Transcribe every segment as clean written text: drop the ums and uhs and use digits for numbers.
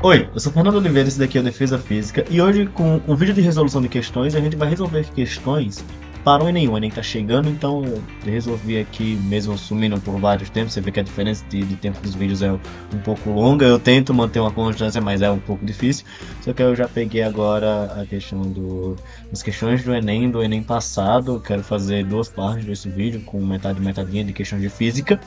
Oi, eu sou Fernando Oliveira, esse daqui é o Defesa Física, e hoje com um vídeo de resolução de questões, a gente vai resolver questões para o Enem. O Enem tá chegando, então eu resolvi aqui, mesmo sumindo por vários tempos, você vê que a diferença de tempo dos vídeos é um pouco longa, eu tento manter uma constância, mas é um pouco difícil, só que eu já peguei agora a questão das questões do Enem passado, eu quero fazer duas partes desse vídeo, com metadinha de questões de física,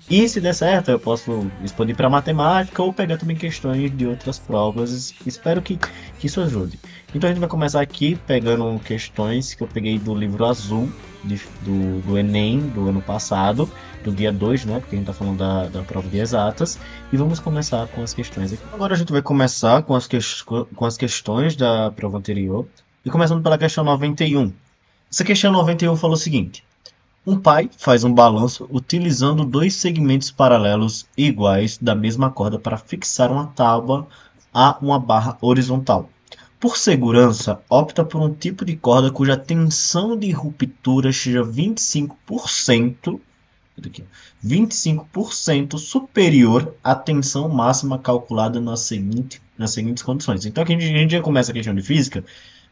e se der certo, eu posso expandir para matemática ou pegar também questões de outras provas. Espero que isso ajude. Então a gente vai começar aqui pegando questões que eu peguei do livro azul do Enem do ano passado, do dia 2, né? Porque a gente está falando da prova de exatas. E vamos começar com as questões aqui. Agora a gente vai começar com as questões da prova anterior. E começando pela questão 91. Essa questão 91 fala o seguinte. Um pai faz um balanço utilizando dois segmentos paralelos iguais da mesma corda para fixar uma tábua a uma barra horizontal. Por segurança, opta por um tipo de corda cuja tensão de ruptura seja 25% superior à tensão máxima calculada nas seguintes condições. Então aqui a gente já começa a questão de física,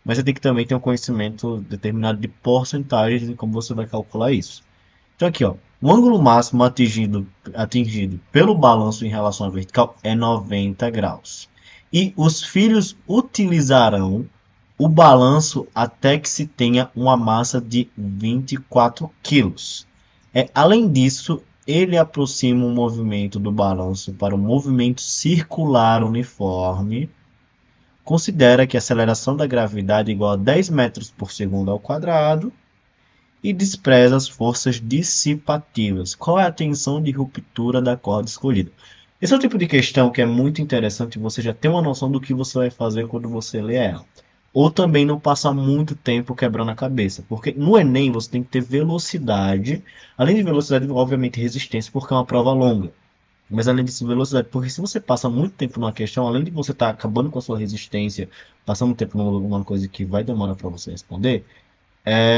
mas você tem que também ter um conhecimento determinado de porcentagens e como você vai calcular isso. Então aqui, ó, o ângulo máximo atingido pelo balanço em relação à vertical é 90 graus. E os filhos utilizarão o balanço até que se tenha uma massa de 24 quilos. Além disso, ele aproxima o movimento do balanço para um movimento circular uniforme. Considera que a aceleração da gravidade é igual a 10 metros por segundo ao quadrado e despreza as forças dissipativas. Qual é a tensão de ruptura da corda escolhida? Esse é o tipo de questão que é muito interessante você já ter uma noção do que você vai fazer quando você lê ela. Ou também não passar muito tempo quebrando a cabeça. Porque no Enem você tem que ter velocidade. Além de velocidade, obviamente resistência, porque é uma prova longa. Mas além disso, velocidade. Porque se você passa muito tempo numa questão, além de você estar acabando com a sua resistência, passando tempo numa coisa que vai demorar para você responder,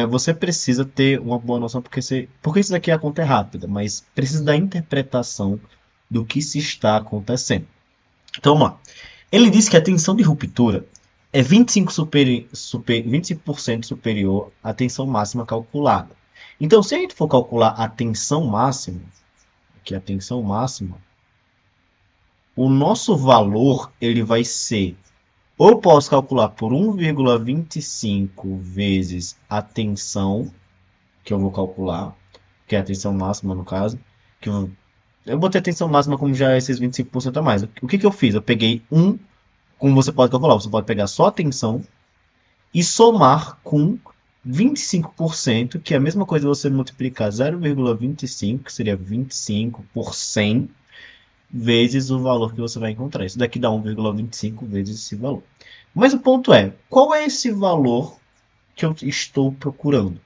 você precisa ter uma boa noção, porque isso daqui a conta é rápida, mas precisa da interpretação do que se está acontecendo. Então vamos lá. Ele diz que a tensão de ruptura é 25% superior à tensão máxima calculada. Então, se a gente for calcular a tensão máxima, que é a tensão máxima, o nosso valor ele vai ser, ou eu posso calcular por 1,25 vezes a tensão que eu vou calcular, que é a tensão máxima no caso, que eu botei a tensão máxima como já é esses 25% a mais. O que eu fiz? Eu peguei como você pode calcular, você pode pegar só a tensão e somar com 25%, que é a mesma coisa você multiplicar 0,25, que seria 25 por 100, vezes o valor que você vai encontrar. Isso daqui dá 1,25 vezes esse valor. Mas o ponto é, qual é esse valor que eu estou procurando?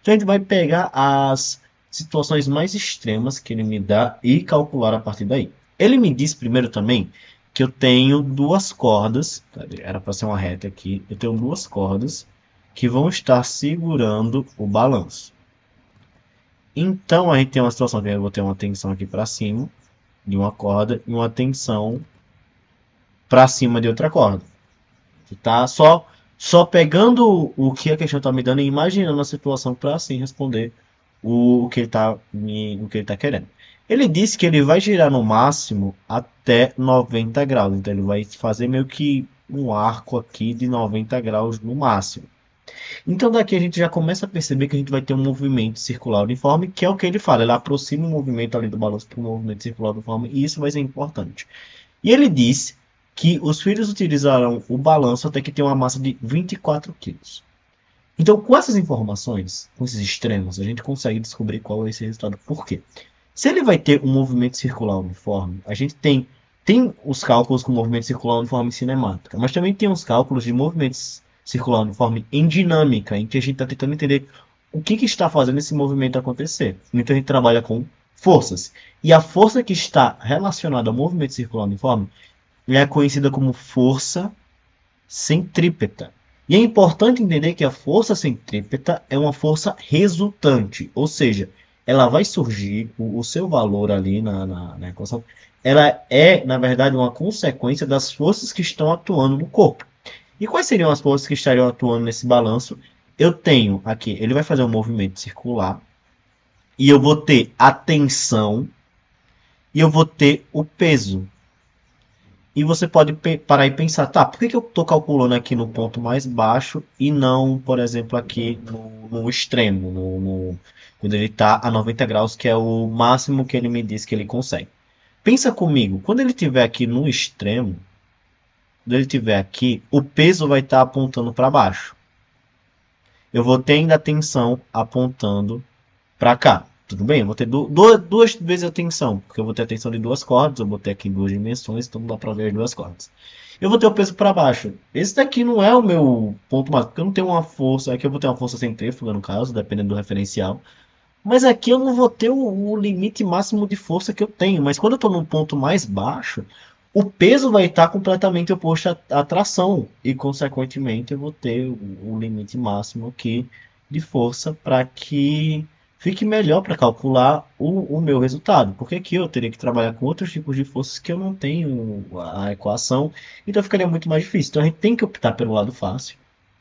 Então a gente vai pegar as situações mais extremas que ele me dá e calcular a partir daí. Ele me diz primeiro também que eu tenho duas cordas, era para ser uma reta aqui, eu tenho duas cordas que vão estar segurando o balanço. Então a gente tem uma situação que eu vou ter uma tensão aqui para cima de uma corda e uma tensão para cima de outra corda. Tá só pegando o que a questão está me dando e imaginando a situação para assim responder o que ele está querendo. Ele disse que ele vai girar no máximo até 90 graus. Então ele vai fazer meio que um arco aqui de 90 graus no máximo. Então daqui a gente já começa a perceber que a gente vai ter um movimento circular uniforme, que é o que ele fala. Ele aproxima o movimento ali do balanço para um movimento circular uniforme e isso vai ser importante. E ele disse que os filhos utilizarão o balanço até que tenha uma massa de 24 quilos. Então, com essas informações, com esses extremos, a gente consegue descobrir qual é esse resultado. Por quê? Se ele vai ter um movimento circular uniforme, a gente tem os cálculos com movimento circular uniforme em cinemática, mas também tem os cálculos de movimento circular uniforme em dinâmica, em que a gente está tentando entender o que está fazendo esse movimento acontecer. Então a gente trabalha com forças. E a força que está relacionada ao movimento circular uniforme é conhecida como força centrípeta. E é importante entender que a força centrípeta é uma força resultante, ou seja, ela vai surgir, o seu valor ali na equação, ela é, na verdade, uma consequência das forças que estão atuando no corpo. E quais seriam as forças que estariam atuando nesse balanço? Eu tenho aqui, ele vai fazer um movimento circular, e eu vou ter a tensão, e eu vou ter o peso. E você pode parar e pensar, tá, por que que eu estou calculando aqui no ponto mais baixo e não, por exemplo, aqui no extremo, quando ele está a 90 graus, que é o máximo que ele me diz que ele consegue. Pensa comigo, quando ele estiver aqui no extremo, quando ele estiver aqui, o peso vai estar apontando para baixo. Eu vou ter ainda a tensão apontando para cá. Tudo bem? Eu vou ter duas vezes a tensão, porque eu vou ter a tensão de duas cordas, eu vou ter aqui duas dimensões, então dá para ver as duas cordas. Eu vou ter o peso para baixo. Esse daqui não é o meu ponto máximo, porque eu não tenho uma força. Aqui eu vou ter uma força centrífuga, no caso, dependendo do referencial. Mas aqui eu não vou ter o limite máximo de força que eu tenho. Mas quando eu estou num ponto mais baixo, o peso vai estar completamente oposto à tração. E, consequentemente, eu vou ter o limite máximo aqui de força para que fique melhor para calcular o meu resultado. Porque aqui eu teria que trabalhar com outros tipos de forças que eu não tenho a equação. Então ficaria muito mais difícil. Então a gente tem que optar pelo lado fácil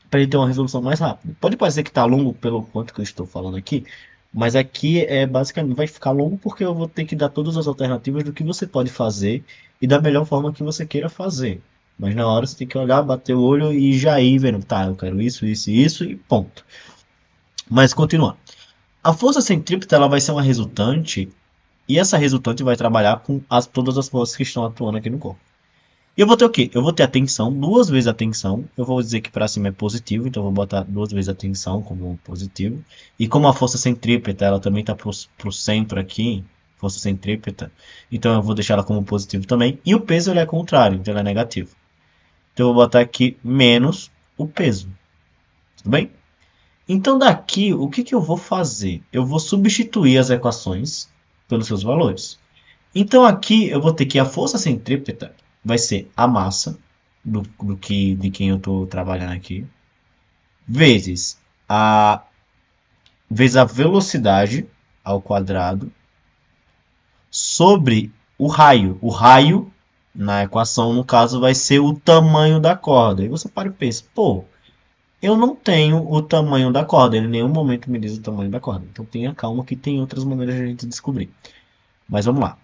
para ele ter uma resolução mais rápida. Pode parecer que está longo pelo quanto que eu estou falando aqui, mas aqui é basicamente vai ficar longo porque eu vou ter que dar todas as alternativas do que você pode fazer e da melhor forma que você queira fazer. Mas na hora você tem que olhar, bater o olho e já ir vendo, tá, eu quero isso, isso e isso e ponto. Mas continuando. A força centrípeta ela vai ser uma resultante e essa resultante vai trabalhar com todas as forças que estão atuando aqui no corpo. E eu vou ter o quê? Eu vou ter a tensão, duas vezes a tensão. Eu vou dizer que para cima é positivo, então eu vou botar duas vezes a tensão como positivo. E como a força centrípeta, ela também está para o centro aqui, força centrípeta, então eu vou deixar ela como positivo também. E o peso ele é contrário, então ele é negativo. Então eu vou botar aqui menos o peso. Tudo bem? Então daqui, o que eu vou fazer? Eu vou substituir as equações pelos seus valores. Então aqui eu vou ter que a força centrípeta vai ser a massa de quem eu estou trabalhando aqui, vezes vezes a velocidade ao quadrado sobre o raio. O raio, na equação, no caso, vai ser o tamanho da corda. E você para e pensa, pô, eu não tenho o tamanho da corda. Ele em nenhum momento me diz o tamanho da corda. Então tenha calma que tem outras maneiras de a gente descobrir. Mas vamos lá.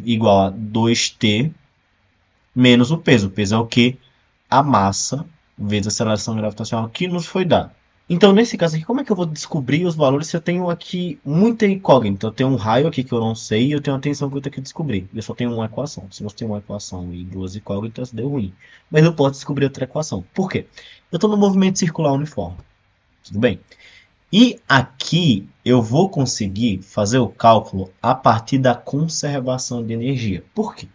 Igual a 2t menos o peso. O peso é o que? A massa vezes a aceleração gravitacional que nos foi dada. Então, nesse caso aqui, como é que eu vou descobrir os valores se eu tenho aqui muita incógnita? Então, eu tenho um raio aqui que eu não sei e eu tenho uma tensão que eu tenho que descobrir. Eu só tenho uma equação. Se você tem uma equação e duas incógnitas, deu ruim. Mas eu posso descobrir outra equação. Por quê? Eu estou no movimento circular uniforme. Tudo bem? E aqui eu vou conseguir fazer o cálculo a partir da conservação de energia. Por quê?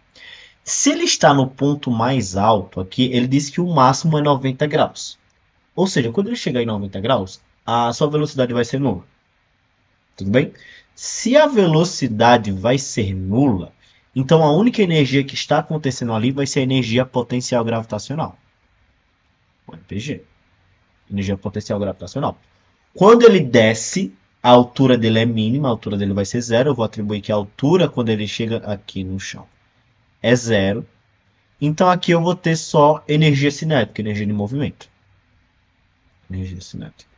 Se ele está no ponto mais alto aqui, ele diz que o máximo é 90 graus. Ou seja, quando ele chegar em 90 graus, a sua velocidade vai ser nula. Tudo bem? Se a velocidade vai ser nula, então a única energia que está acontecendo ali vai ser a energia potencial gravitacional. O EPG. Energia potencial gravitacional. Quando ele desce, a altura dele é mínima, a altura dele vai ser zero. Eu vou atribuir que a altura quando ele chega aqui no chão é zero. Então aqui eu vou ter só energia cinética, energia de movimento. Energia cinética.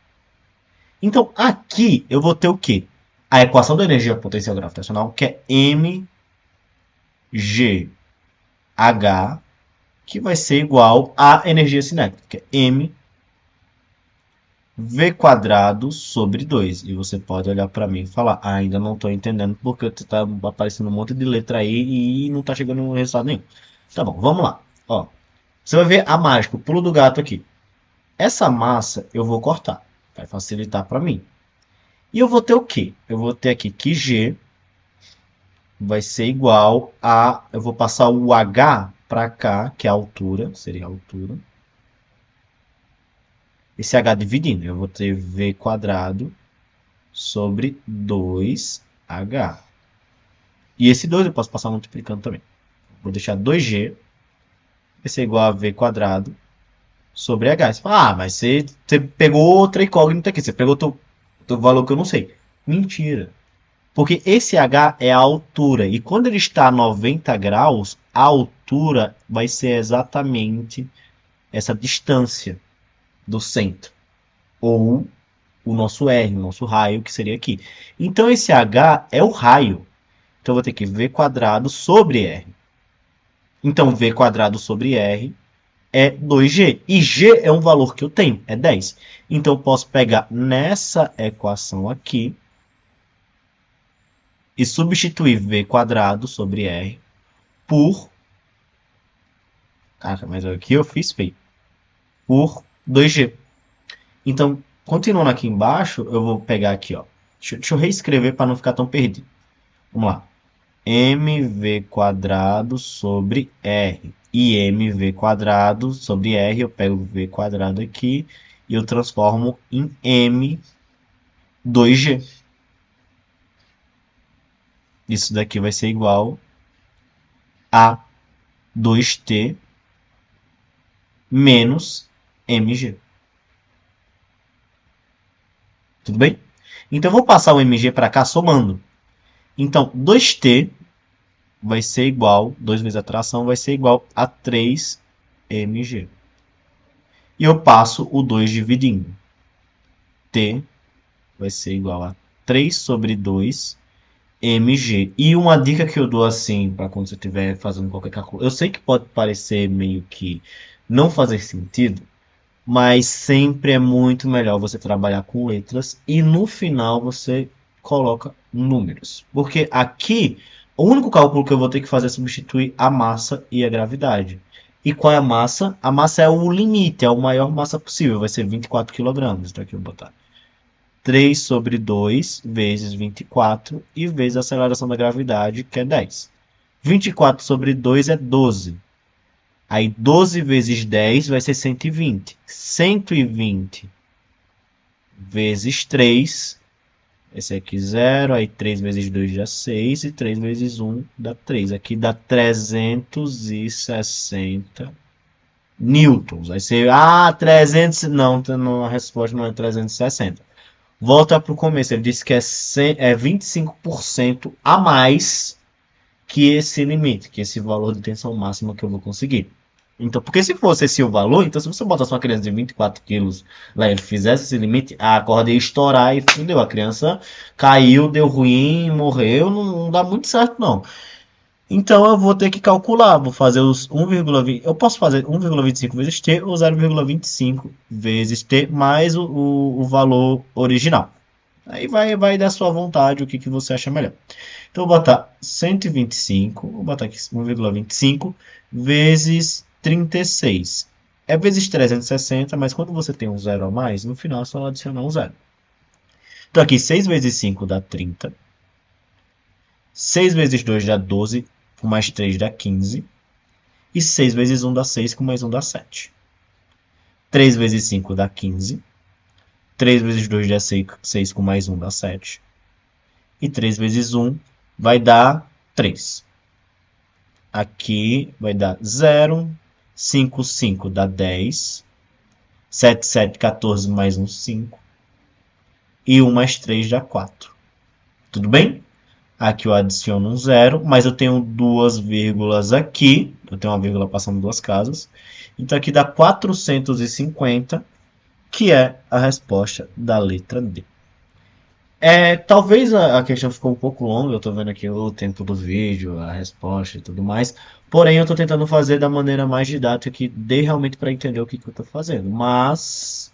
Então aqui eu vou ter o quê? A equação da energia potencial gravitacional, que é mgh, que vai ser igual à energia cinética, que é m v quadrado sobre 2. E você pode olhar para mim e falar, ainda não estou entendendo porque está aparecendo um monte de letra aí e não está chegando em resultado nenhum. Tá bom, vamos lá. Ó, você vai ver a mágica, o pulo do gato aqui. Essa massa eu vou cortar, vai facilitar para mim. E eu vou ter o quê? Eu vou ter aqui que G vai ser igual a... Eu vou passar o H para cá, que é a altura, seria a altura. Esse H dividindo, eu vou ter V quadrado sobre 2H. E esse 2 eu posso passar multiplicando também. Vou deixar 2G vai ser igual a V quadrado sobre H. Você fala, mas você pegou outra incógnita aqui. Você pegou o valor que eu não sei. Mentira. Porque esse H é a altura. E quando ele está a 90 graus, a altura vai ser exatamente essa distância do centro. Ou o nosso R, o nosso raio, que seria aqui. Então esse H é o raio. Então eu vou ter que V quadrado sobre R. Então V quadrado sobre R é 2G. E G é um valor que eu tenho, é 10. Então eu posso pegar nessa equação aqui e substituir V quadrado sobre R por... Caraca, mas aqui eu fiz feio. Por 2G. Então, continuando aqui embaixo, eu vou pegar aqui, ó. Deixa eu reescrever para não ficar tão perdido. Vamos lá. mv quadrado sobre R. E mv quadrado sobre R, eu pego o v quadrado aqui e eu transformo em m 2G. Isso daqui vai ser igual a 2T menos mg. Tudo bem? Então, eu vou passar o mg para cá somando. Então, 2T vai ser igual, 2 vezes a tração, vai ser igual a 3mg. E eu passo o 2 dividindo. T vai ser igual a 3 sobre 2 mg. E uma dica que eu dou assim, para quando você estiver fazendo qualquer cálculo, eu sei que pode parecer meio que não fazer sentido, mas sempre é muito melhor você trabalhar com letras e no final você coloca números. Porque aqui, o único cálculo que eu vou ter que fazer é substituir a massa e a gravidade. E qual é a massa? A massa é o limite, é a maior massa possível, vai ser 24 kg. Então aqui eu vou botar 3 sobre 2 vezes 24 e vezes a aceleração da gravidade, que é 10. 24 sobre 2 é 12. Aí 12 vezes 10 vai ser 120. 120 vezes 3, esse aqui 0, aí 3 vezes 2 dá 6 e 3 vezes 1 dá 3. Aqui dá 360 newtons. Aí você, 300, não, a resposta não é 360. Volta para o começo, ele disse que é 25% a mais que esse limite, que esse valor de tensão máxima que eu vou conseguir. Então, porque se fosse esse o valor, então se você botasse uma criança de 24 quilos lá e fizesse esse limite, a corda ia estourar e fudeu. A criança caiu, deu ruim, morreu, não dá muito certo não. Então eu vou ter que calcular, vou fazer os 1,20, eu posso fazer 1,25 vezes t ou 0,25 vezes t mais o valor original. Aí vai da sua vontade o que você acha melhor. Então eu vou botar 125, vou botar aqui 1,25 vezes 36. É vezes 360, mas quando você tem um zero a mais, no final é só adicionar um zero. Então aqui 6 vezes 5 dá 30. 6 vezes 2 dá 12, com mais 3 dá 15. E 6 vezes 1 dá 6, com mais 1 dá 7. 3 vezes 5 dá 15. 3 vezes 2 dá 6, com mais 1 dá 7. E 3 vezes 1 vai dar 3. Aqui vai dar 0. 5, 5 dá 10. 7, 7, 14, mais 1, 5. E 1 mais 3 dá 4. Tudo bem? Aqui eu adiciono um zero, mas eu tenho duas vírgulas aqui. Eu tenho uma vírgula passando duas casas. Então aqui dá 450, que é a resposta da letra D. Talvez a questão ficou um pouco longa, eu estou vendo aqui o tempo do vídeo, a resposta e tudo mais. Porém, eu estou tentando fazer da maneira mais didática que dê realmente para entender o que eu estou fazendo. Mas,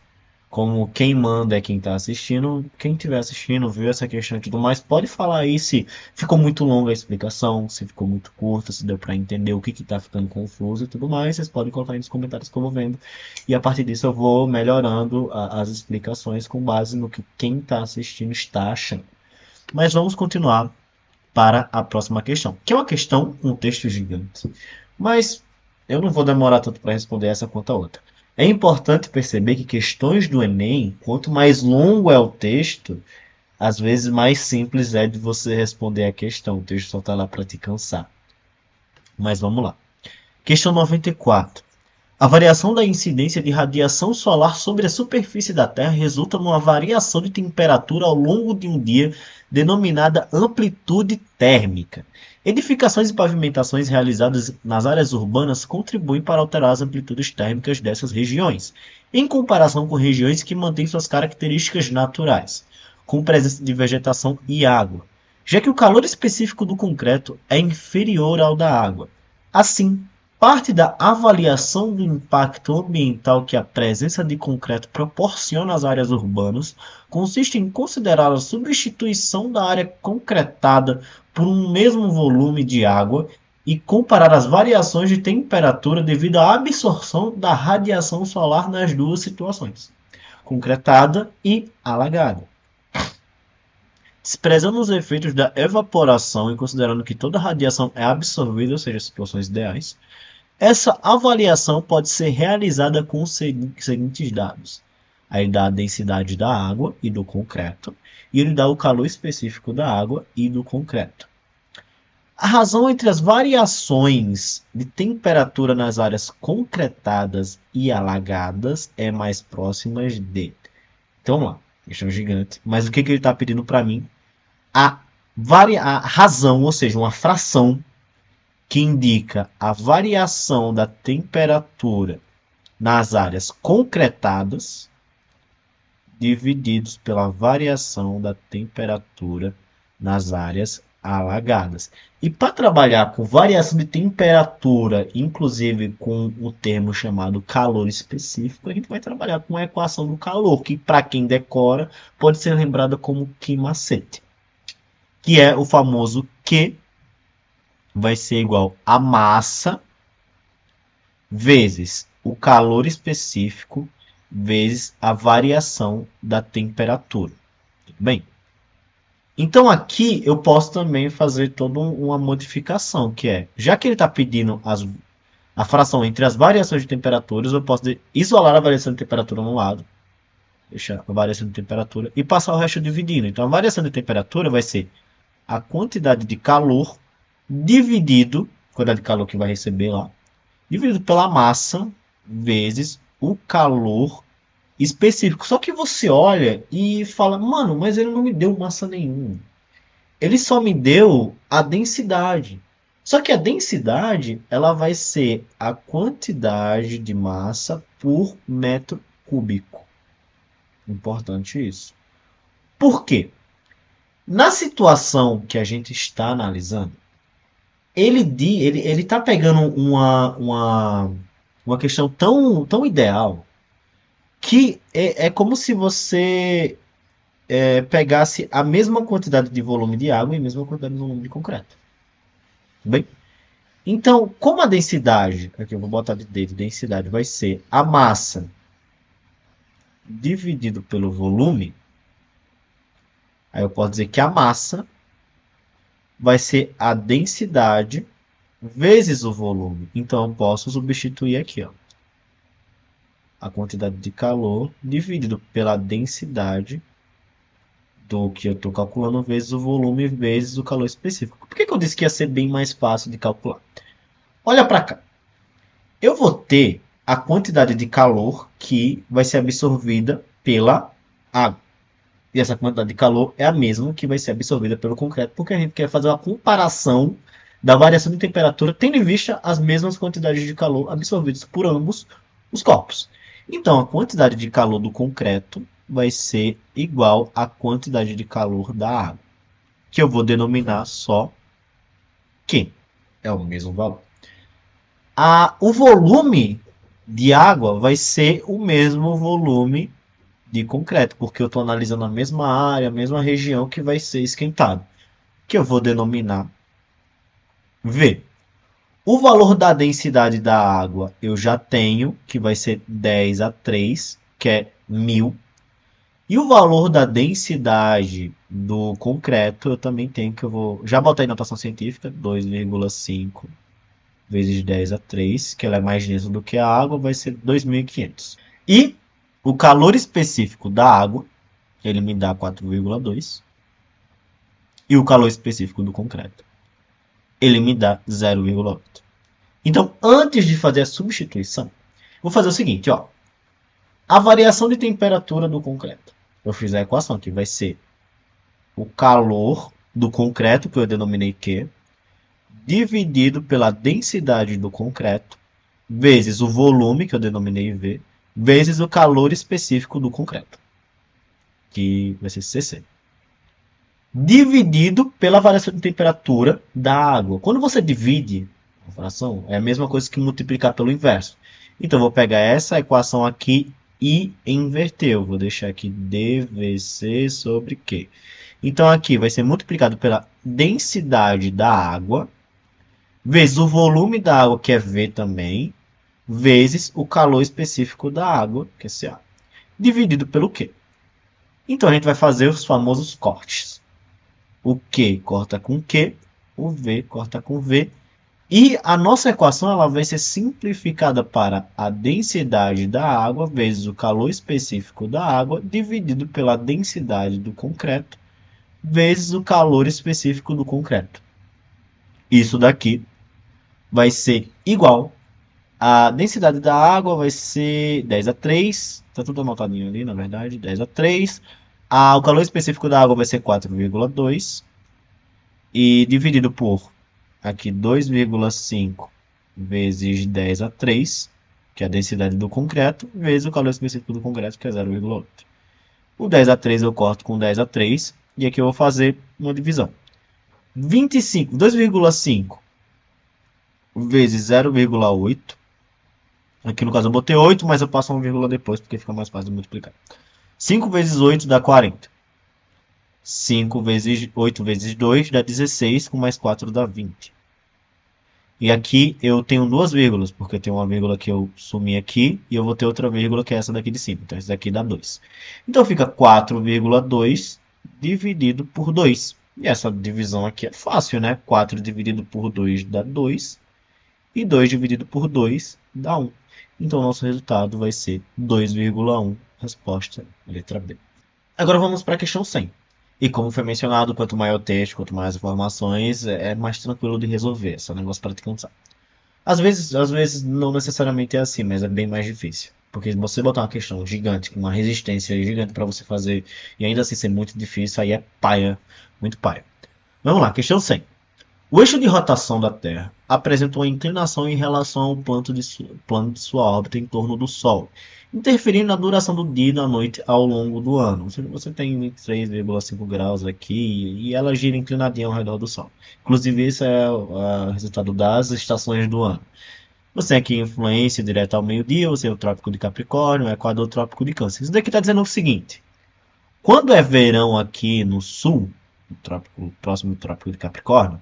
como quem manda é quem está assistindo, quem estiver assistindo, viu essa questão e tudo mais, pode falar aí se ficou muito longa a explicação, se ficou muito curta, se deu para entender o que está ficando confuso e tudo mais. Vocês podem colocar aí nos comentários que eu vou vendo. E a partir disso eu vou melhorando as explicações com base no que quem está assistindo está achando. Mas vamos continuar para a próxima questão, que é uma questão, um texto gigante. Mas eu não vou demorar tanto para responder essa quanto a outra. É importante perceber que questões do Enem, quanto mais longo é o texto, às vezes mais simples é de você responder a questão. O texto só está lá para te cansar. Mas vamos lá. Questão 94. A variação da incidência de radiação solar sobre a superfície da Terra resulta numa variação de temperatura ao longo de um dia denominada amplitude térmica. Edificações e pavimentações realizadas nas áreas urbanas contribuem para alterar as amplitudes térmicas dessas regiões, em comparação com regiões que mantêm suas características naturais, com presença de vegetação e água, já que o calor específico do concreto é inferior ao da água. Assim, parte da avaliação do impacto ambiental que a presença de concreto proporciona às áreas urbanas consiste em considerar a substituição da área concretada por um mesmo volume de água e comparar as variações de temperatura devido à absorção da radiação solar nas duas situações, concretada e alagada. Desprezando os efeitos da evaporação e considerando que toda radiação é absorvida, ou seja, situações ideais, essa avaliação pode ser realizada com os seguintes dados. Aí ele dá a densidade da água e do concreto, e ele dá o calor específico da água e do concreto. A razão entre as variações de temperatura nas áreas concretadas e alagadas é mais próxima de... Então vamos lá, questão gigante. Mas o que ele está pedindo para mim? A razão, ou seja, uma fração que indica a variação da temperatura nas áreas concretadas divididos pela variação da temperatura nas áreas alagadas. E para trabalhar com variação de temperatura, inclusive com o termo chamado calor específico, a gente vai trabalhar com a equação do calor, que para quem decora pode ser lembrada como Q macete, que é o famoso Q vai ser igual a massa vezes o calor específico vezes a variação da temperatura. Tudo bem? Então aqui eu posso também fazer toda uma modificação, que é, já que ele está pedindo a fração entre as variações de temperaturas, eu posso isolar a variação de temperatura no lado, deixar a variação de temperatura e passar o resto dividindo. Então a variação de temperatura vai ser a quantidade de calor dividido, quantidade de calor que vai receber lá, dividido pela massa vezes o calor específico. Só que você olha e fala, mano, mas ele não me deu massa nenhuma. Ele só me deu a densidade. Só que a densidade, ela vai ser a quantidade de massa por metro cúbico. Importante isso. Por quê? Na situação que a gente está analisando, ele está pegando uma questão tão ideal que é como se você pegasse a mesma quantidade de volume de água e a mesma quantidade de volume de concreto. Bem? Então, como a densidade, aqui eu vou botar de densidade, vai ser a massa dividido pelo volume, aí eu posso dizer que a massa vai ser a densidade vezes o volume. Então, eu posso substituir aqui, ó, a quantidade de calor dividido pela densidade do que eu estou calculando vezes o volume vezes o calor específico. Por que eu disse que ia ser bem mais fácil de calcular? Olha para cá. Eu vou ter a quantidade de calor que vai ser absorvida pela água. E essa quantidade de calor é a mesma que vai ser absorvida pelo concreto, porque a gente quer fazer uma comparação da variação de temperatura, tendo em vista as mesmas quantidades de calor absorvidas por ambos os corpos. Então, a quantidade de calor do concreto vai ser igual à quantidade de calor da água, que eu vou denominar só Q. É o mesmo valor. O volume de água vai ser o mesmo volume de concreto, porque eu estou analisando a mesma área, a mesma região que vai ser esquentado, que eu vou denominar V. O valor da densidade da água eu já tenho, que vai ser 10 a 3, que é 1000. E o valor da densidade do concreto eu também tenho, que eu vou... Já botei na notação científica, 2,5 vezes 10 a 3, que ela é mais densa do que a água, vai ser 2.500. E o calor específico da água, ele me dá 4,2. E o calor específico do concreto, ele me dá 0,8. Então, antes de fazer a substituição, vou fazer o seguinte, ó. A variação de temperatura do concreto. Eu fiz a equação aqui, vai ser o calor do concreto, que eu denominei Q, dividido pela densidade do concreto, vezes o volume, que eu denominei V, vezes o calor específico do concreto, que vai ser CC. Dividido pela variação de temperatura da água. Quando você divide a fração, é a mesma coisa que multiplicar pelo inverso. Então, eu vou pegar essa equação aqui e inverter. Eu vou deixar aqui dVc sobre Q. Então, aqui vai ser multiplicado pela densidade da água, vezes o volume da água, que é V também, vezes o calor específico da água, que é Ca, dividido pelo Q. Então, a gente vai fazer os famosos cortes. O Q corta com Q, o V corta com V. E a nossa equação ela vai ser simplificada para a densidade da água vezes o calor específico da água dividido pela densidade do concreto vezes o calor específico do concreto. Isso daqui vai ser igual. A densidade da água vai ser 10 a 3. Está tudo anotadinho ali, na verdade. 10 a 3. O calor específico da água vai ser 4,2. E dividido por aqui 2,5 vezes 10 a 3, que é a densidade do concreto, vezes o calor específico do concreto, que é 0,8. O 10 a 3 eu corto com 10 a 3, e aqui eu vou fazer uma divisão. 2,5 vezes 0,8. Aqui no caso eu botei 8, mas eu passo uma vírgula depois, porque fica mais fácil de multiplicar. 5 vezes 8 dá 40. 5 vezes 8 vezes 2 dá 16, com mais 4 dá 20. E aqui eu tenho duas vírgulas, porque eu tenho uma vírgula que eu sumi aqui, e eu vou ter outra vírgula que é essa daqui de cima. Então, essa daqui dá 2. Então, fica 4,2 dividido por 2. E essa divisão aqui é fácil, né? 4 dividido por 2 dá 2. E 2 dividido por 2 dá 1. Então, nosso resultado vai ser 2,1. Resposta, letra B. Agora vamos para a questão 100. E como foi mencionado, quanto maior o texto, quanto mais informações, é mais tranquilo de resolver. É só um negócio para te cansar. Às vezes não necessariamente é assim, mas é bem mais difícil. Porque se você botar uma questão gigante, com uma resistência gigante para você fazer, e ainda assim ser muito difícil, aí é paia, muito paia. Vamos lá, questão 100. O eixo de rotação da Terra apresenta uma inclinação em relação ao plano de sua órbita em torno do Sol, interferindo na duração do dia e da noite ao longo do ano. Ou seja, você tem 23,5 graus aqui e ela gira inclinadinha ao redor do Sol. Inclusive, esse é o resultado das estações do ano. Você tem aqui influência direta ao meio-dia, você tem o Trópico de Capricórnio, o Equador Trópico de Câncer. Isso daqui está dizendo o seguinte: quando é verão aqui no Sul, próximo do Trópico de Capricórnio,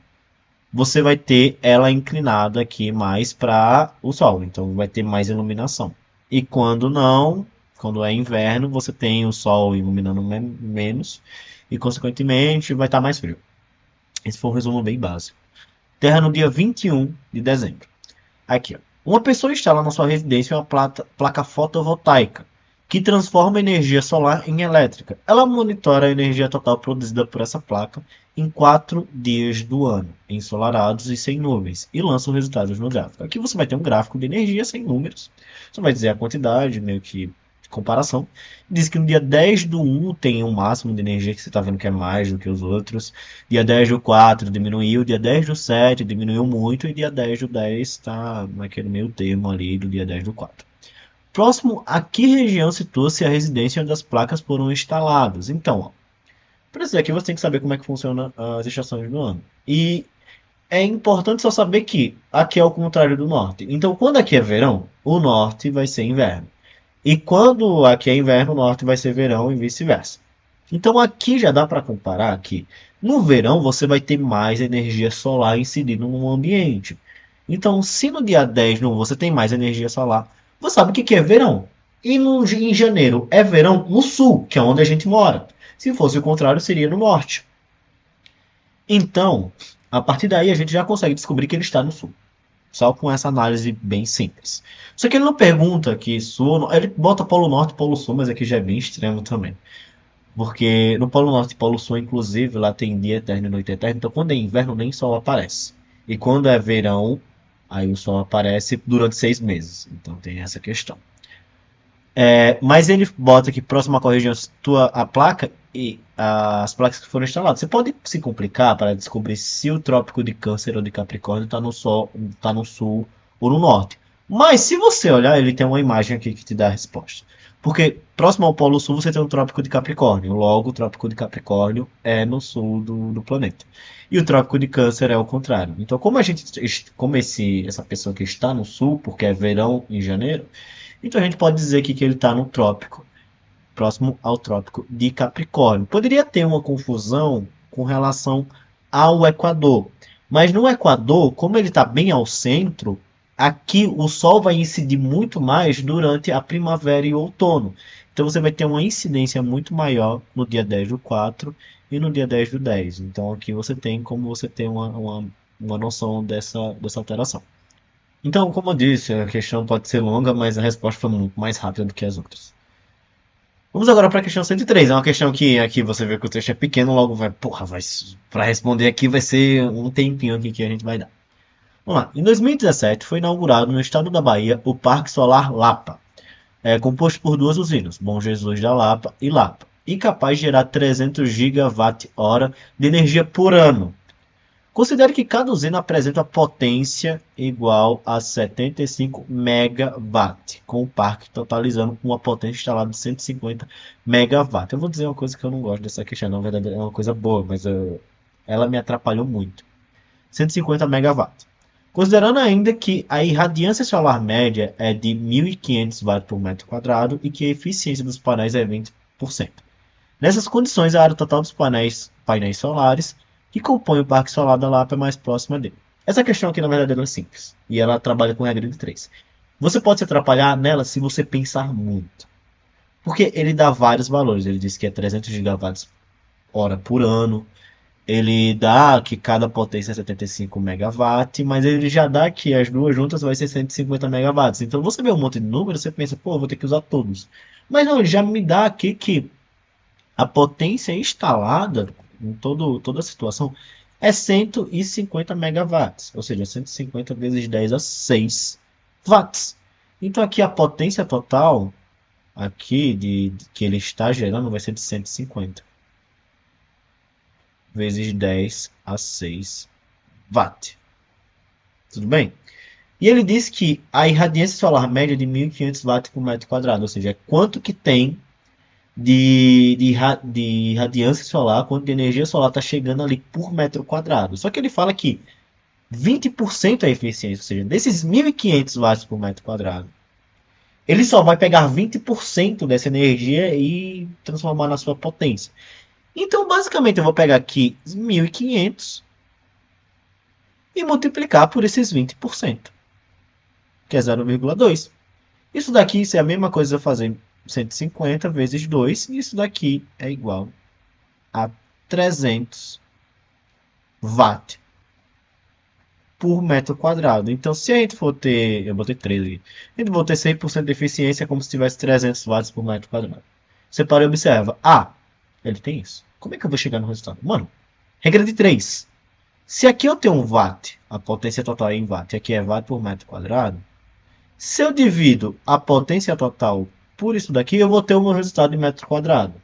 você vai ter ela inclinada aqui mais para o Sol, então vai ter mais iluminação. E quando não, quando é inverno, você tem o Sol iluminando menos e, consequentemente, vai estar mais frio. Esse foi um resumo bem básico. Terra no dia 21 de dezembro. Aqui, ó. Uma pessoa instala na sua residência uma placa fotovoltaica que transforma a energia solar em elétrica. Ela monitora a energia total produzida por essa placa em 4 dias do ano, ensolarados e sem nuvens, e lança os resultados no gráfico. Aqui você vai ter um gráfico de energia sem números. Você vai dizer a quantidade, meio que de comparação. Diz que no dia 10 do 1 tem um máximo de energia que você está vendo que é mais do que os outros. Dia 10 do 4 diminuiu, dia 10 do 7 diminuiu muito, e dia 10 do 10 está naquele meio termo ali do dia 10 do 4. Próximo a que região situa-se a residência onde as placas foram instaladas? Então, para isso aqui você tem que saber como é que funciona as estações do ano. E é importante só saber que aqui é o contrário do norte. Então, quando aqui é verão, o norte vai ser inverno. E quando aqui é inverno, o norte vai ser verão e vice-versa. Então, aqui já dá para comparar que no verão você vai ter mais energia solar incidindo no ambiente. Então, se no dia 10 não, você tem mais energia solar, você sabe o que é verão. E em janeiro é verão no sul, que é onde a gente mora. Se fosse o contrário, seria no norte. Então, a partir daí a gente já consegue descobrir que ele está no sul. Só com essa análise bem simples. Só que ele não pergunta que sul, ele bota polo norte e polo sul, mas aqui já é bem extremo também. Porque no polo norte e polo sul, inclusive, lá tem dia eterno e noite eterna. Então, quando é inverno, nem sol aparece. E quando é verão, aí o sol aparece durante 6 meses. Então, tem essa questão. Mas ele bota aqui próximo à corregião a placa e as placas que foram instaladas. Você pode se complicar para descobrir se o trópico de Câncer ou de Capricórnio está no sol, tá no sul ou no norte. Mas se você olhar, ele tem uma imagem aqui que te dá a resposta. Porque próximo ao Polo Sul você tem o Trópico de Capricórnio. Logo, o Trópico de Capricórnio é no sul do planeta. E o Trópico de Câncer é o contrário. Então, como essa pessoa que está no sul, porque é verão em janeiro, então a gente pode dizer aqui que ele está no trópico, próximo ao trópico de Capricórnio. Poderia ter uma confusão com relação ao Equador, mas no Equador, como ele está bem ao centro, aqui o Sol vai incidir muito mais durante a primavera e o outono. Então você vai ter uma incidência muito maior no dia 10 do 4 e no dia 10 do 10. Então aqui você tem como você ter uma noção dessa alteração. Então, como eu disse, a questão pode ser longa, mas a resposta foi muito mais rápida do que as outras. Vamos agora para a questão 103. É uma questão que aqui você vê que o texto é pequeno, logo para responder aqui vai ser um tempinho aqui que a gente vai dar. Vamos lá. Em 2017 foi inaugurado no estado da Bahia o Parque Solar Lapa, composto por duas usinas, Bom Jesus da Lapa e Lapa, e capaz de gerar 300 gigawatt-hora de energia por ano. Considere que cada usina apresenta potência igual a 75 MW, com o parque totalizando uma potência instalada de 150 MW. Eu vou dizer uma coisa que eu não gosto dessa questão, na verdade é uma coisa boa, mas ela me atrapalhou muito. 150 MW. Considerando ainda que a irradiância solar média é de 1.500 watts por metro quadrado e que a eficiência dos painéis é 20%. Nessas condições, a área total dos painéis solares que compõem o Parque Solar da Lapa é mais próxima dele. Essa questão aqui, na verdade, é simples. E ela trabalha com regra de 3. Você pode se atrapalhar nela se você pensar muito. Porque ele dá vários valores. Ele diz que é 300 gigawatts hora por ano. Ele dá que cada potência é 75 megawatts, mas ele já dá que as duas juntas vai ser 150 megawatts. Então você vê um monte de números, você pensa, pô, vou ter que usar todos. Mas não, ele já me dá aqui que a potência instalada em toda a situação é 150 megawatts, ou seja, 150 vezes 10 a 6 watts. Então aqui a potência total aqui que ele está gerando vai ser de 150 vezes 10 a 6 watt. Tudo bem? E ele diz que a irradiância solar média é de 1.500 watts por metro quadrado, ou seja, é quanto que tem de radiância solar, quanto de energia solar está chegando ali por metro quadrado. Só que ele fala que 20% é a eficiência, ou seja, desses 1.500 watts por metro quadrado, ele só vai pegar 20% dessa energia e transformar na sua potência. Então, basicamente, eu vou pegar aqui 1.500 e multiplicar por esses 20%, que é 0,2. Isso daqui é a mesma coisa fazer 150 vezes 2, e isso daqui é igual a 300 watt por metro quadrado. Então, se a gente for ter, eu botei 13, a gente for ter 100% de eficiência, é como se tivesse 300 watts por metro quadrado. Você para e observa, ele tem isso. Como é que eu vou chegar no resultado? Mano, regra de 3. Se aqui eu tenho 1 watt, a potência total é em watt, e aqui é watt por metro quadrado, se eu divido a potência total por isso daqui, eu vou ter o meu resultado em metro quadrado.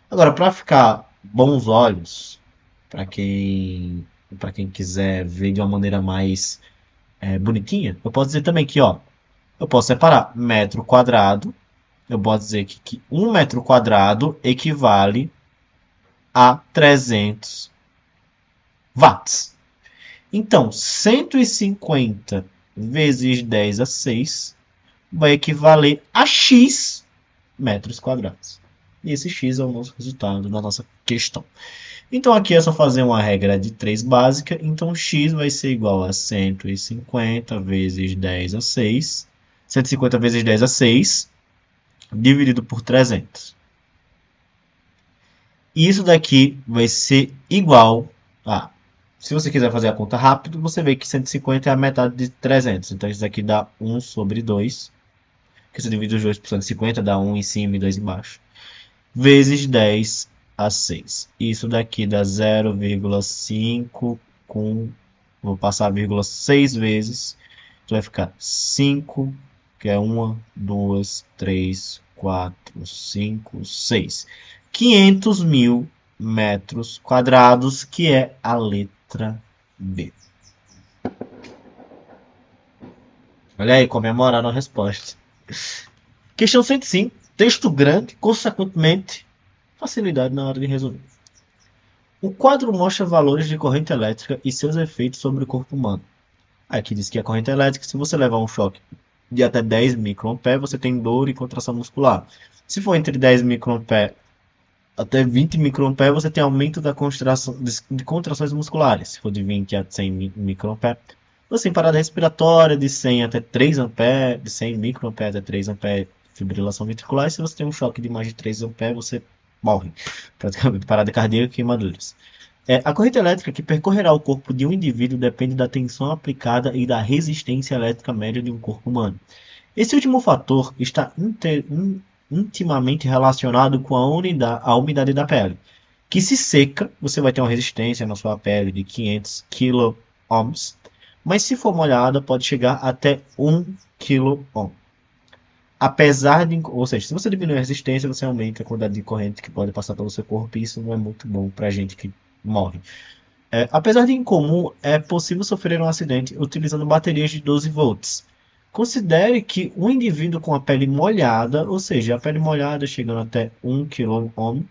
Agora, para ficar bons olhos, para quem quiser ver de uma maneira mais bonitinha, eu posso dizer também que, eu posso separar metro quadrado, eu posso dizer que 1 metro quadrado equivale a 300 watts. Então, 150 vezes 10 a 6 vai equivaler a x metros quadrados. E esse x é o nosso resultado da nossa questão. Então aqui é só fazer uma regra de 3 básica. Então x vai ser igual a 150 vezes 10 a 6. 150 vezes 10 a 6 dividido por 300. E isso daqui vai ser igual a... Se você quiser fazer a conta rápido, você vê que 150 é a metade de 300. Então isso daqui dá 1 sobre 2. Que você divide os dois por 150, dá 1 em cima e 2 embaixo. Vezes 10 a 6. Isso daqui dá 0,5 com... Vou passar a vírgula 6 vezes. Então vai ficar 5, que é 1, 2, 3, 4, 5, 6. 500 mil metros quadrados, que é a letra B. Olha aí, comemorando a resposta. Questão 105. Texto grande, consequentemente, facilidade na hora de resolver. O quadro mostra valores de corrente elétrica e seus efeitos sobre o corpo humano. Aqui diz que a corrente elétrica, se você levar um choque de até 10 microamperes, você tem dor e contração muscular. Se for entre 10 microamperes até 20 microamperes, você tem aumento da de contrações musculares. Se for de 20 a 100 microamperes, você tem parada respiratória de 100 até 3 amperes, de 100 microamperes até 3 amperes, fibrilação ventricular. E se você tem um choque de mais de 3 amperes, você morre. Praticamente, parada cardíaca e queimaduras. A corrente elétrica que percorrerá o corpo de um indivíduo depende da tensão aplicada e da resistência elétrica média de um corpo humano. Esse último fator está intimamente relacionado com a umidade da pele, que se seca, você vai ter uma resistência na sua pele de 500 kΩ, mas se for molhada pode chegar até 1 kΩ. Ou seja, se você diminuir a resistência, você aumenta a quantidade de corrente que pode passar pelo seu corpo, e isso não é muito bom para a gente que morre. Apesar de incomum, é possível sofrer um acidente utilizando baterias de 12 volts. Considere que um indivíduo com a pele molhada, ou seja, a pele molhada chegando até 1 kΩ,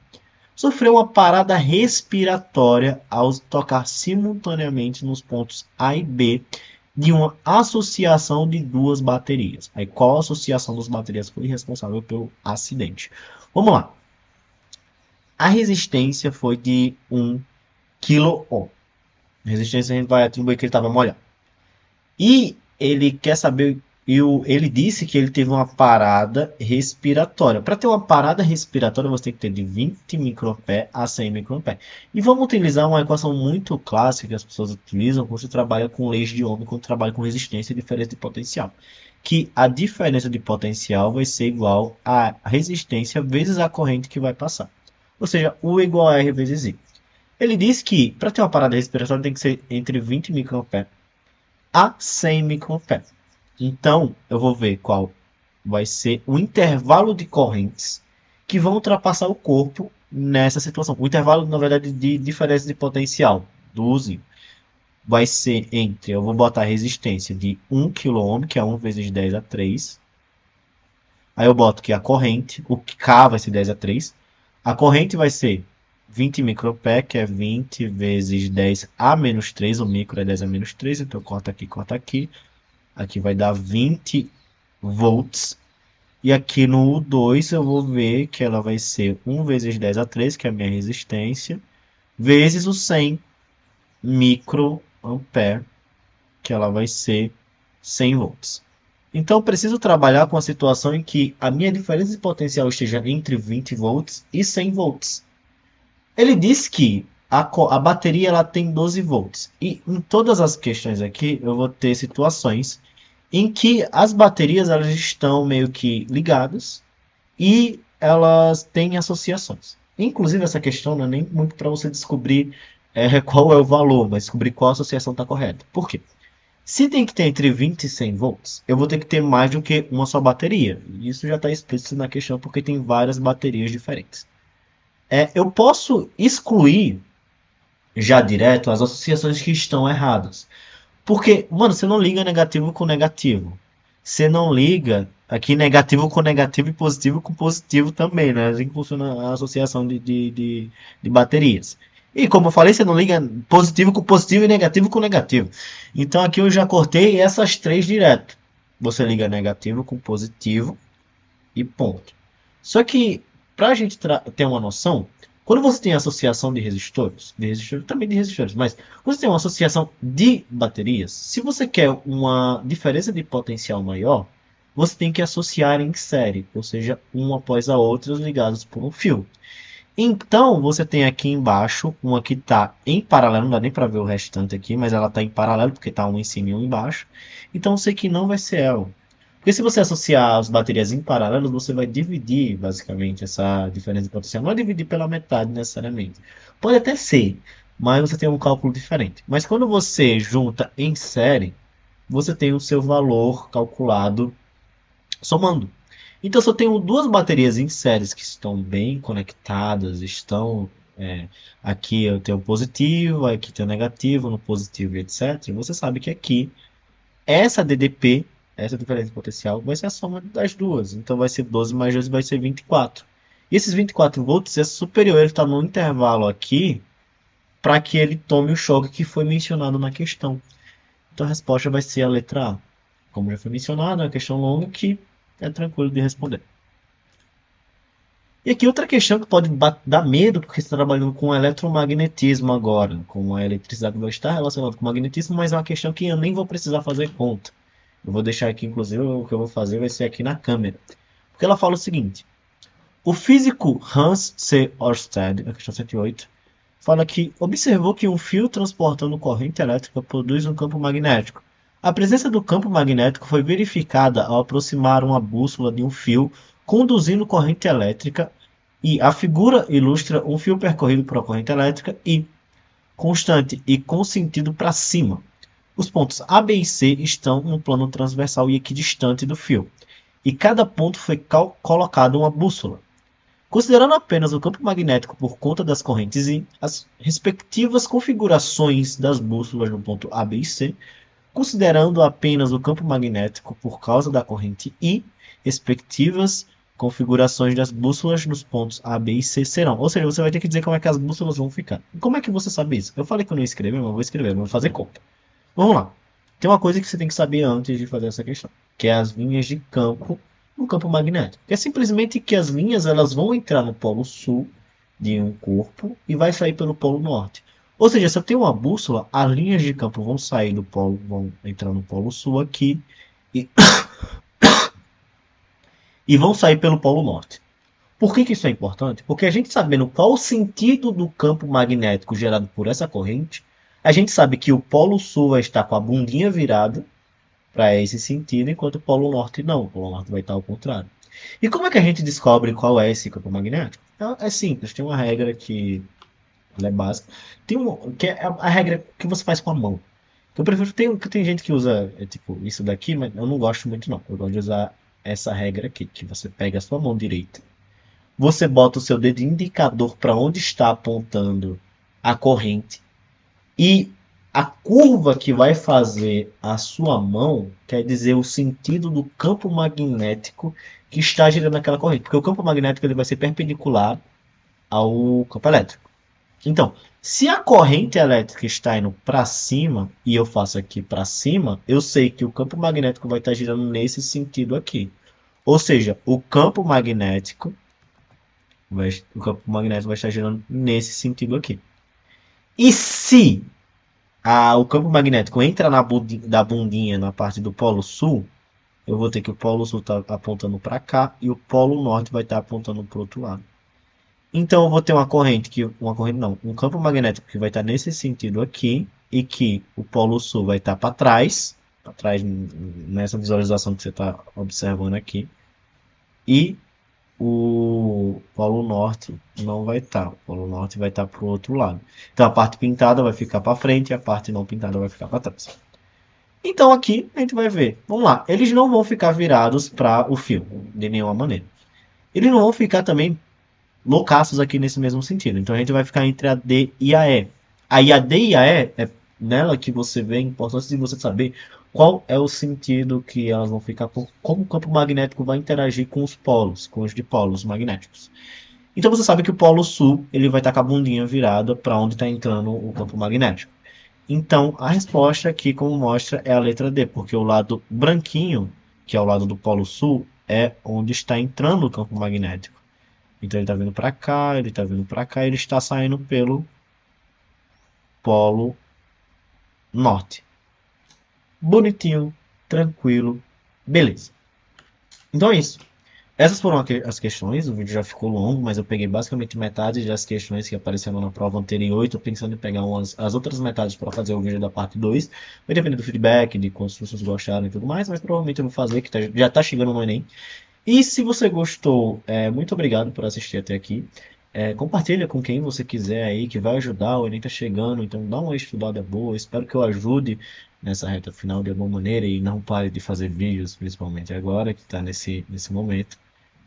sofreu uma parada respiratória ao tocar simultaneamente nos pontos A e B de uma associação de duas baterias. Aí, qual associação das baterias foi responsável pelo acidente? Vamos lá. A resistência foi de 1 kΩ. Resistência a gente vai atribuir que ele estava molhado. E ele quer saber, ele disse que ele teve uma parada respiratória. Para ter uma parada respiratória, você tem que ter de 20 microamperes a 100 microamperes. E vamos utilizar uma equação muito clássica que as pessoas utilizam quando você trabalha com leis de Ohm, quando trabalha com resistência e diferença de potencial. Que a diferença de potencial vai ser igual à resistência vezes a corrente que vai passar. Ou seja, U igual a R vezes I. Ele diz que para ter uma parada respiratória tem que ser entre 20 microamperes a 100 microamperes. Então, eu vou ver qual vai ser o intervalo de correntes que vão ultrapassar o corpo nessa situação. O intervalo, na verdade, de diferença de potencial do usinho vai ser entre, eu vou botar a resistência de 1 kΩ, que é 1 vezes 10 a 3. Aí eu boto que a corrente, o K vai ser 10 a 3. A corrente vai ser 20 microamperes, que é 20 vezes 10 a menos 3. O micro é 10 a menos 3, então corta aqui, corta aqui. Aqui vai dar 20 volts. E aqui no U2 eu vou ver que ela vai ser 1 vezes 10 a 3, que é a minha resistência, vezes o 100 microampere, que ela vai ser 100 volts. Então eu preciso trabalhar com a situação em que a minha diferença de potencial esteja entre 20 volts e 100 volts. Ele diz que a bateria ela tem 12 volts. E em todas as questões aqui eu vou ter situações em que as baterias elas estão meio que ligadas e elas têm associações. Inclusive essa questão não é nem muito para você descobrir qual é o valor, mas descobrir qual associação está correta. Por quê? Se tem que ter entre 20 e 100 volts, eu vou ter que ter mais do que uma só bateria. Isso já está explícito na questão porque tem várias baterias diferentes. Eu posso excluir já direto as associações que estão erradas. Porque, mano, você não liga negativo com negativo. Você não liga aqui negativo com negativo e positivo com positivo também, né? Assim que funciona a associação de baterias. E como eu falei, você não liga positivo com positivo e negativo com negativo. Então aqui eu já cortei essas três direto. Você liga negativo com positivo e ponto. Só que, para a gente ter uma noção, quando você tem associação também de resistores, mas quando você tem uma associação de baterias, se você quer uma diferença de potencial maior, você tem que associar em série, ou seja, uma após a outra ligados por um fio. Então, você tem aqui embaixo uma que está em paralelo, não dá nem para ver o restante aqui, mas ela está em paralelo porque está um em cima e um embaixo. Então, eu sei que não vai ser ela. Porque se você associar as baterias em paralelo, você vai dividir basicamente essa diferença de potencial. Não é dividir pela metade necessariamente. Pode até ser, mas você tem um cálculo diferente. Mas quando você junta em série, você tem o seu valor calculado somando. Então, se eu tenho duas baterias em séries que estão bem conectadas, é, aqui eu tenho positivo, aqui tenho negativo, no positivo e etc. Você sabe que aqui, essa DDP, essa diferença potencial, vai ser a soma das duas. Então, vai ser 12 mais 12 vai ser 24. E esses 24 volts é superior, ele está no intervalo aqui, para que ele tome o choque que foi mencionado na questão. Então, a resposta vai ser a letra A. Como já foi mencionado, é uma questão longa que é tranquilo de responder. E aqui outra questão que pode dar medo, porque você está trabalhando com eletromagnetismo agora, com a eletricidade vai estar relacionada com o magnetismo, mas é uma questão que eu nem vou precisar fazer conta. Eu vou deixar aqui, inclusive, o que eu vou fazer vai ser aqui na câmera. Porque ela fala o seguinte: o físico Hans C. Ørsted, na questão 108, fala que observou que um fio transportando corrente elétrica produz um campo magnético. A presença do campo magnético foi verificada ao aproximar uma bússola de um fio conduzindo corrente elétrica e a figura ilustra um fio percorrido por uma corrente elétrica e constante e com sentido para cima. Os pontos A, B e C estão no plano transversal e equidistante do fio, e cada ponto foi colocado uma bússola. Considerando apenas o campo magnético por conta das correntes I, as respectivas configurações das bússolas no ponto A, B e C, considerando apenas o campo magnético por causa da corrente I, respectivas configurações das bússolas nos pontos A, B e C serão. Ou seja, você vai ter que dizer como é que as bússolas vão ficar. E como é que você sabe isso? Eu falei que eu não ia escrever, mas eu vou escrever, vou fazer conta. Vamos lá. Tem uma coisa que você tem que saber antes de fazer essa questão, que é as linhas de campo no campo magnético. É simplesmente que as linhas elas vão entrar no polo sul de um corpo e vai sair pelo polo norte. Ou seja, se eu tenho uma bússola, as linhas de campo vão sair do polo, vão entrar no polo sul aqui e, e vão sair pelo polo norte. Por que isso é importante? Porque a gente sabendo qual o sentido do campo magnético gerado por essa corrente, a gente sabe que o polo sul vai estar com a bundinha virada para esse sentido, enquanto o polo norte não. O polo norte vai estar ao contrário. E como é que a gente descobre qual é esse campo magnético? É simples, tem uma regra que ela é básica. Que é a regra que você faz com a mão. Eu prefiro tem gente que usa tipo isso daqui, mas eu não gosto muito não. Eu gosto de usar essa regra aqui, que você pega a sua mão direita, você bota o seu dedo indicador para onde está apontando a corrente e a curva que vai fazer a sua mão quer dizer o sentido do campo magnético que está girando aquela corrente, porque o campo magnético ele vai ser perpendicular ao campo elétrico. Então, se a corrente elétrica está indo para cima e eu faço aqui para cima, eu sei que o campo magnético vai estar girando nesse sentido aqui. Ou seja, o campo magnético vai estar girando nesse sentido aqui. E se o campo magnético entra da bundinha na parte do polo sul, eu vou ter que o polo sul está apontando para cá e o polo norte vai estar apontando para o outro lado. Então eu vou ter um campo magnético que vai estar nesse sentido aqui e que o polo sul vai estar para trás nessa visualização que você está observando aqui, e o polo norte não vai estar. O polo norte vai estar para o outro lado. Então a parte pintada vai ficar para frente e a parte não pintada vai ficar para trás. Então aqui a gente vai ver. Vamos lá. Eles não vão ficar virados para o fio, de nenhuma maneira. Eles não vão ficar também loucaços aqui nesse mesmo sentido. Então a gente vai ficar entre a D e a E. Aí a D e a E é nela que você vê a importância de você saber qual é o sentido que elas vão ficar, como o campo magnético vai interagir com os polos, com os dipolos magnéticos. Então você sabe que o polo sul ele vai estar com a bundinha virada para onde está entrando o campo magnético. Então a resposta aqui, como mostra, é a letra D, porque o lado branquinho, que é o lado do polo sul, é onde está entrando o campo magnético. Então ele está vindo para cá, ele está vindo para cá, ele está saindo pelo polo norte. Bonitinho, tranquilo, beleza. Então é isso. Essas foram as questões, o vídeo já ficou longo, mas eu peguei basicamente metade das questões que apareceram na prova anterior e estou pensando em pegar as outras metades para fazer o vídeo da parte 2. Vai depender do feedback, de quantas pessoas gostaram e tudo mais, mas provavelmente eu vou fazer, que já está chegando no Enem. E se você gostou, muito obrigado por assistir até aqui. Compartilha com quem você quiser aí, que vai ajudar, o Enem tá chegando, então dá uma estudada boa. Espero que eu ajude nessa reta final de alguma maneira e não pare de fazer vídeos, principalmente agora que está nesse momento.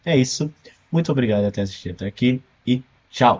É isso. Muito obrigado por ter assistido até aqui e tchau!